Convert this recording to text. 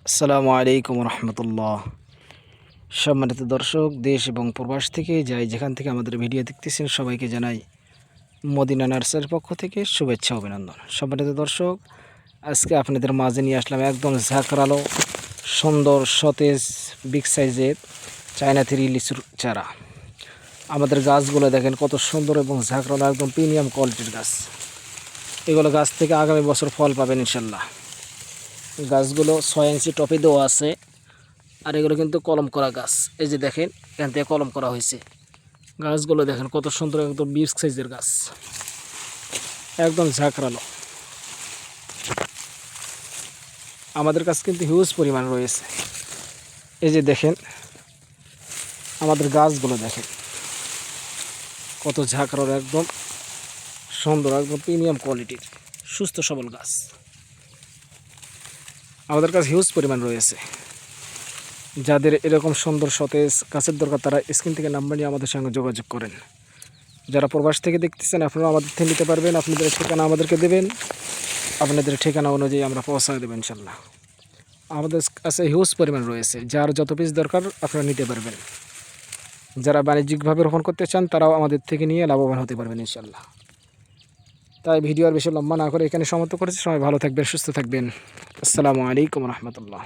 আসসালামু আলাইকুম রহমতুল্লাহ। সম্মানিত দর্শক, দেশ এবং প্রবাস থেকে যাই যেখান থেকে আমাদের ভিডিও দেখতেছেন সবাইকে জানাই মদিনা নার্সারির পক্ষ থেকে শুভেচ্ছা অভিনন্দন। সম্মানিত দর্শক, আজকে আপনাদের মাঝে নিয়ে আসলাম একদম ঝাঁকড়ালো সুন্দর সতেজ বিগ সাইজের চায়না থ্রি লিচুর চারা। আমাদের গাছগুলো দেখেন কত সুন্দর এবং ঝাঁকড়ালো, একদম প্রিমিয়াম কোয়ালিটির গাছ। এগুলো গাছ থেকে আগামী বছর ফল পাবেন ইনশাল্লাহ। গাছগুলো 6 ইঞ্চি টপে দেওয়া আছে, আর এগুলো কিন্তু কলম করা গাছ। এই যে দেখেন, এখান থেকে কলম করা হয়েছে। গাছগুলো দেখেন কত সুন্দর, একদম বিগ সাইজের গাছ, একদম ঝাঁকড়ালো। আমাদের কাছে কিন্তু হিউজ পরিমাণ রয়েছে। এই যে দেখেন আমাদের গাছগুলো দেখেন কত ঝাঁকড়ালো, একদম সুন্দর, একদম প্রিমিয়াম কোয়ালিটির সুস্থ সবল গাছ। আমাদের কাছে হিউজ পরিমাণ রয়েছে। যাদের এরকম সুন্দর সতেজ গাছের দরকার তারা স্ক্রিন থেকে নাম্বার নিয়ে আমাদের সঙ্গে যোগাযোগ করেন। যারা প্রবাস থেকে দেখতেছেন আপনারা আমাদের থেকে নিতে পারবেন। আপনাদের ঠিকানা আমাদেরকে দেবেন, আপনাদের ঠিকানা অনুযায়ী আমরা পৌঁছায় দেবেন ইনশাল্লাহ। আমাদের কাছে হিউজ পরিমাণ রয়েছে, যার যত পিস দরকার আপনারা নিতে পারবেন। যারা বাণিজ্যিকভাবে রোপণ করতে চান তারাও আমাদের থেকে নিয়ে লাভবান হতে পারবেন ইনশাল্লাহ। তাই ভিডিও আর বেশি লম্বা না করে এখানে সমাপ্ত করেছি। সবাই ভালো থাকবেন, সুস্থ থাকবেন। আসসালামু আলাইকুম রহমতুল্লাহ।